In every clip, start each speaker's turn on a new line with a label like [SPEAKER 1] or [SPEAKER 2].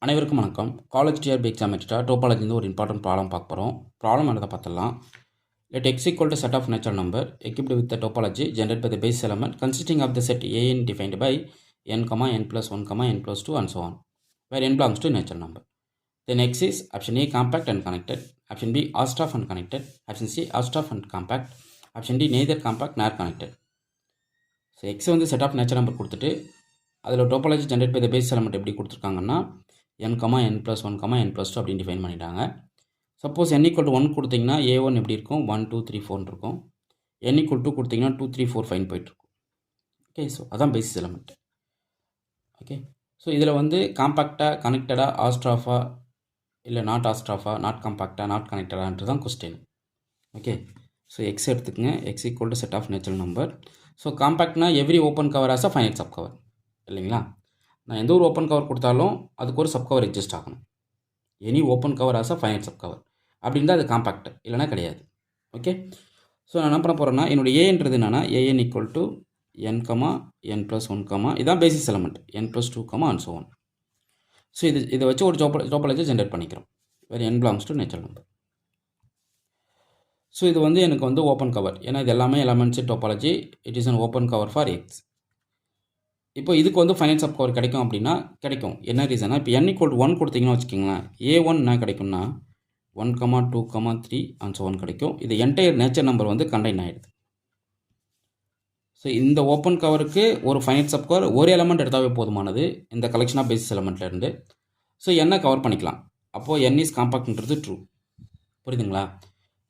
[SPEAKER 1] அனைவருக்கும் வணக்கம். College TRP exam வச்சுட்டா டோபாலஜிலேருந்து ஒரு இம்பார்ட்டன்ட் ப்ராப்ளம் பார்க்க போகிறோம். ப்ராப்ளம் என்னதை பார்த்துடலாம். Let x equal to set of natural number equipped with the topology generated by the base element consisting of the set an defined by n, n plus 1, n plus 2 and so on, where n belongs to natural number. Then x is option A compact and connected, option B Hausdorff and connected, option C Hausdorff and compact, option D neither compact nor connected. So x வந்து set of natural number கொடுத்துட்டு அதில் topology generate by the base element எப்படி கொடுத்துருக்காங்கன்னா n, n plus 1, n plus 2 அப்படின்னு define பண்ணிட்டாங்க. Suppose n equal to 1 கொடுத்தீங்கன்னா a1 எப்படி இருக்கும் 1 2 3 4 இருக்கும். n equal to கொடுத்தீங்கன்னா 2 3 4 5 போயிட்டுருக்கும். ஓகே, ஸோ அதான் பேசிஸ் எலமெண்ட். ஓகே, ஸோ இதில் வந்து காம்பேக்டாக கனெக்டடாக ஆஸ்ட்ராஃபா இல்லை நாட் ஆஸ்ட்ராஃபா நாட் காம்பேக்டாக நாட் கனெக்டடான்றது தான் கொஸ்டின். ஓகே, ஸோ எக்ஸ் எடுத்துக்கங்க. X equal to set of natural number. So காம்பேக்ட்னா every open cover as a finite sub cover இல்லைங்களா. நான் எந்த ஒரு ஓப்பன் கவர் கொடுத்தாலும் அதுக்கு ஒரு சப் கவர் எக்ஸிஸ்ட் ஆகணும். Any open cover as a finite sub cover அப்படின்னா அது காம்பேக்ட், இல்லைனா கிடையாது. ஓகே, ஸோ நான் என்ன பண்ண போகிறேன்னா என்னுடைய ஏன்றது என்னென்னா A N equal to n n plus 1 இதான் basis element n plus 2 and so on. So இதை வச்சு ஒரு டோபாலஜி ஜென்ரேட் பண்ணிக்கிறோம். வேறு n belongs to natural number. So இது வந்து எனக்கு வந்து ஓப்பன் கவர், ஏன்னா இது எல்லாமே elements topology. It is an open cover for x. இப்போ இதுக்கு வந்து ஃபைனைட் சப் கவர் கிடைக்கும் அப்படின்னா கிடைக்கும். என்ன ரீசனா, இப்போ n equal to 1 கொடுத்தீங்கன்னா வச்சுக்கிங்களேன், a1 என்ன கிடைக்கும்னா 1, 2, 3 அண்ட் ஸோ 1 கிடைக்கும். இது என்டையர் நேச்சர் நம்பர் வந்து கண்டெயின் ஆகிடுது. ஸோ இந்த ஓப்பன் கவருக்கு ஒரு ஃபைனைட் சப் கவர் ஒரு எலமெண்ட் எடுத்தாவே போதுமானது இந்த கலெக்ஷன் ஆஃப் பேசிஸ் எலமெண்ட்லேருந்து. ஸோ என்ன கவர் பண்ணிக்கலாம். அப்போது n இஸ் காம்பாக்ட்ன்றது ட்ரூ. புரியுதுங்களா.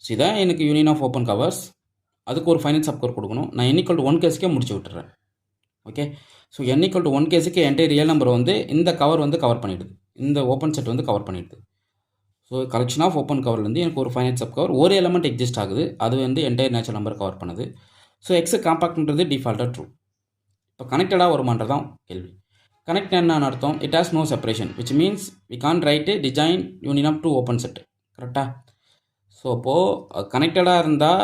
[SPEAKER 1] ஸோ இதான் எனக்கு யூனியன் ஆஃப் ஓப்பன் கவர்ஸ். அதுக்கு ஒரு ஃபைனைட் சப் கவர் கொடுக்கணும். நான் n equal to 1 கேஸுக்கே முடிச்சு விட்டுறேன். Okay, so n equal to 1 கேஸுக்கு என்டையர் ரியல் நம்பர் வந்து இந்த கவர் வந்து கவர் பண்ணிவிடுது, இந்த ஓப்பன் செட் வந்து கவர் பண்ணிவிடுது. ஸோ கலெக்ஷன் ஆஃப் ஓப்பன் கவர்லேருந்து எனக்கு ஒரு ஃபைனைட் சப் கவர் ஒரு எலமெண்ட் எக்ஸிஸ்ட் ஆகுது, அது வந்து என்டையர் நேச்சுரல் நம்பர் கவர் பண்ணுது. ஸோ எக்ஸ் காம்பாக்ட்ன்றது டிஃபால்ட்டாக ட்ரூ. இப்போ கனெக்டடாக வருமானது தான் கேள்வி. கனெக்ட் என்னன்னு அர்த்தம், it has no separation, which means we can't write disjoint union of two open set. கரெக்டாக. ஸோ அப்போது கனெக்டடாக இருந்தால்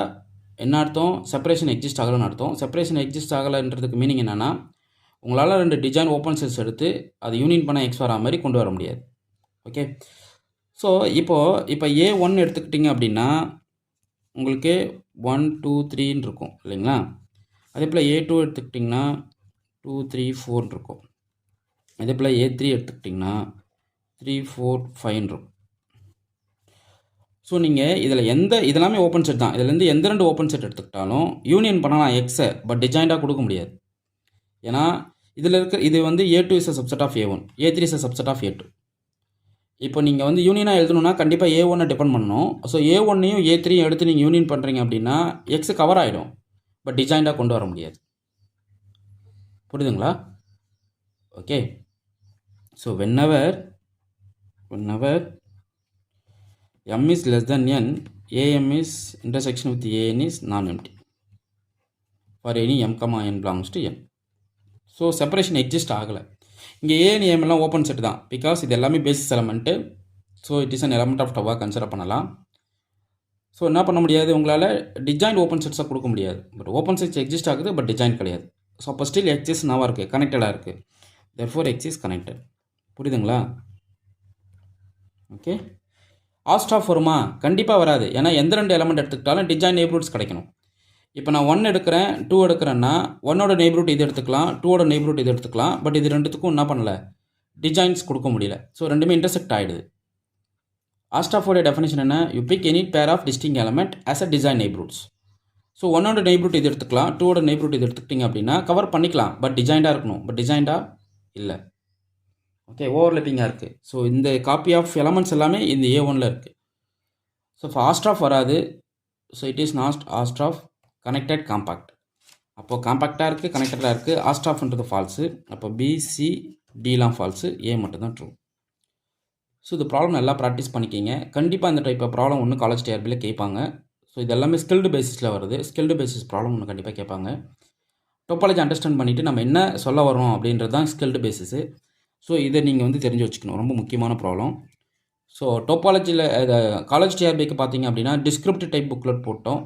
[SPEAKER 1] என்ன அர்த்தம், செப்பரேஷன் எக்ஸிஸ்ட் ஆகலைன்னு அர்த்தம். செப்பரேஷன் எக்ஸிஸ்ட் ஆகலைன்றதுக்கு மீனிங் என்னென்னா, உங்களால் 2 டிசைன் ஓப்பன் செட்ஸ் எடுத்து அது யூனியன் பண்ண எக்ஸ் வரா மாதிரி கொண்டு வர முடியாது. ஓகே, ஸோ இப்போ A1 எடுத்துக்கிட்டிங்க அப்படின்னா உங்களுக்கு 1 2 3 இருக்கும் இல்லைங்களா. அதே போல் A2 எடுத்துக்கிட்டிங்கன்னா 2 3 4 இருக்கும். அதே போல் A3 எடுத்துக்கிட்டிங்கன்னா 3 4 5 இருக்கும். ஸோ நீங்கள் இதெல்லாமே ஓப்பன் செட் தான். இதுலேருந்து எந்த 2 ஓப்பன் செட் எடுத்துக்கிட்டாலும் யூனியன் பண்ணலாம் எக்ஸை, பட் டிசைண்டாக கொடுக்க முடியாது. ஏன்னா இது வந்து A2 is a subset of A1, A3 is a subset of A2. இப்போ நீங்கள் வந்து யூனியனாக எழுதணும்னா கண்டிப்பாக A1 டிபெண்ட் பண்ணணும். ஸோ A1ஐயும் A3யும் எடுத்து நீங்கள் யூனியன் பண்ணுறீங்க அப்படின்னா எக்ஸ் கவர் ஆகிடும், பட் டிசைண்டாக கொண்டு வர முடியாது. புரியுதுங்களா. Okay, so whenever m is less than n, am is intersection with an is non-empty for any m, n belongs to n. So separation exist ஆகலை. இங்கே ஏன் எல்லாம் ஓப்பன் செட் தான், பிகாஸ் இது எல்லாமே basis element. So it is an element of டவாக consider பண்ணலாம். ஸோ என்ன பண்ண முடியாது, உங்களால் டிசைன் ஓப்பன் செட்ஸாக கொடுக்க முடியாது. பட் ஓப்பன் செட்ஸ் எக்ஸிஸ்ட் ஆகுது, பட் டிசைன் கிடையாது. ஸோ அப்போ ஸ்டில் எக்ஸிஸ்ட் நவா இருக்குது, கனெக்டடாக இருக்குது. Therefore x is connected. புரியுதுங்களா. ஓகே, ஆஸ்ட்ராஃப் வருமா, கண்டிப்பாக வராது. ஏன்னா எந்த 2 எலமெண்ட் எடுத்துக்கிட்டாலும் டிசைன் நெய்பர்ஹுட்ஸ் கிடைக்கணும். இப்போ நான் 1 எடுக்கிறேன் 2 எடுக்கிறேன்னா 1ஓட நெய்பர்ஹுட் இது எடுத்துக்கலாம், 2ஓட நெய்பர்ஹுட் இது எடுத்துக்கலாம். பட் இது ரெண்டுத்துக்கும் என்ன பண்ணலை, டிசைன்ஸ் கொடுக்க முடியல. ஸோ ரெண்டுமே இன்டர்செக்ட் ஆகிடுது. ஆஸ்ட்ராஃபோட டெஃபினேஷன் என்ன, you pick any pair of distinct element as a disjoint neighbourhoods. So 1ஓட நெய்பர்ஹுட் இது எடுத்துக்கலாம், 2ஓட நெய்பர்ஹுட் இது எடுத்துக்கிட்டிங்க அப்படின்னா கவர் பண்ணிக்கலாம், பட் டிசைண்டாக இருக்கணும். பட் டிசைண்டாக இல்லை. ஓகே, ஓவர்லேப்பிங்காக இருக்குது. ஸோ இந்த காப்பி ஆஃப் எலமெண்ட்ஸ் எல்லாமே இந்த A1ல் இருக்குது. ஸோ இப்போ ஆஸ்ட்ராஃப் வராது. So it is not Hausdorff connected compact. அப்போது காம்பாக்டாக இருக்குது, கனெக்டடாக இருக்குது. ஆஸ்ட்ராஃப்ன்றது ஃபால்ஸு. அப்போ BCDலாம் ஃபால்ஸு, A மட்டும்தான் ட்ரூ. ஸோ இந்த ப்ராப்ளம் நல்லா ப்ராக்டிஸ் பண்ணிக்கிங்க. கண்டிப்பாக இந்த டைப் ஆஃப் ப்ராப்ளம் ஒன்று காலேஜ் டிஆர்பியில் கேட்பாங்க. ஸோ இது எல்லாமே ஸ்கில்டு பேசிஸில் வருது. ஸ்கில்டு பேசிஸ் ப்ராப்ளம் ஒன்று கண்டிப்பாக கேட்பாங்க. டோபாலஜி அண்டர்ஸ்டாண்ட் பண்ணிவிட்டு நம்ம என்ன சொல்ல வரோம் அப்படின்றது தான் ஸ்கில்டு பேசிஸு. ஸோ இதை நீங்கள் வந்து தெரிஞ்சு வச்சுக்கணும், ரொம்ப முக்கியமான ப்ராப்ளம். ஸோ டோபாலஜியில் காலேஜ் டிஆர்பிக்கு பார்த்தீங்க அப்படின்னா டிஸ்கிரிப்டிவ் டைப் புக்லெட் போட்டோம்.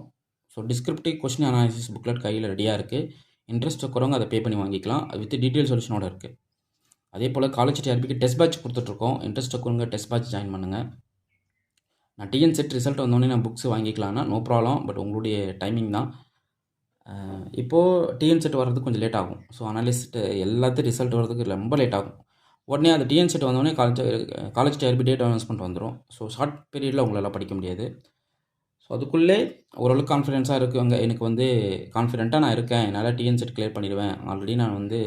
[SPEAKER 1] So descriptive question analysis booklet கையில் ரெடியாக இருக்குது. இன்ட்ரெஸ்ட் இருக்கிறவங்க அதை பே பண்ணி வாங்கிக்கலாம். அது வித் டீட்டெயில் சொல்யூஷனோட இருக்குது. அதே போல் காலேஜ் டிஆர்பிக்கு டெஸ்ட் பேட்ச் கொடுத்துட்ருக்கோம். இன்ட்ரெஸ்ட் இருக்கவங்க டெஸ்ட் பேட்ச் ஜாயின் பண்ணுங்கள். நான் டிஎன் செட் ரிசல்ட் வந்தோடனே நான் புக்ஸ் வாங்கிக்கலாம்னா நோ ப்ராப்ளம், பட் உங்களுடைய டைமிங் தான். இப்போது டிஎன் செட் வர்றதுக்கு கொஞ்சம் லேட் ஆகும். ஸோ அனலிஸ்ட்டு எல்லாத்தையும் ரிசல்ட் வர்றதுக்கு ரொம்ப லேட் ஆகும். உடனே அந்த டிஎன் செட் வந்தோடனே காலேஜ் டிஆர்பி டேட் அனௌன்ஸ்மெண்ட் வந்துடும். ஸோ ஷார்ட் பீரியடில் உங்களால் படிக்க முடியாது. ஸோ அதுக்குள்ளே ஓரளவுக்கு கான்ஃபிடென்ஸாக இருக்குங்க. எனக்கு வந்து கான்ஃபிடென்ட்டாக நான் இருக்கேன், என்னால் டிஎன் செட் கிளியர் பண்ணிடுவேன், ஆல்ரெடி நான் வந்து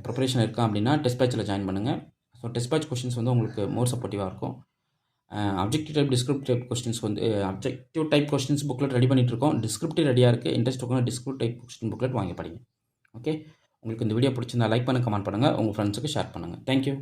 [SPEAKER 1] ப்ரிப்பரேஷன் இருக்கேன் அப்படின்னா டெஸ்ட் பேட்சில் ஜாயின் பண்ணுங்கள். ஸோ டெஸ்ட் பேட்ச் கொஸ்டின்ஸ் வந்து உங்களுக்கு மோர் சப்போர்ட்டிவாக இருக்கும். அப்ஜெக்டிவ் டைப் டிஸ்கிரிப்டிவ் கொஸ்டின்ஸ் வந்து objective type questions booklet ready பண்ணிகிட்ருக்கோம். டிஸ்கிரிப்டிவ் ரெடியாக இருக்குது. இன்ட்ரெஸ்ட் இருக்கவங்க டிஸ்கிரிப்டிவ் டைப் கொஸ்டின் புக்லெட் வாங்கி படிங்க. ஓகே, உங்களுக்கு இந்த வீடியோ பிடிச்சிருந்தா லைக் பண்ணுங்கள், கமெண்ட் பண்ணுங்கள், உங்கள் ஃப்ரெண்ட்ஸுக்கு ஷேர் பண்ணுங்கள். தேங்க்யூ.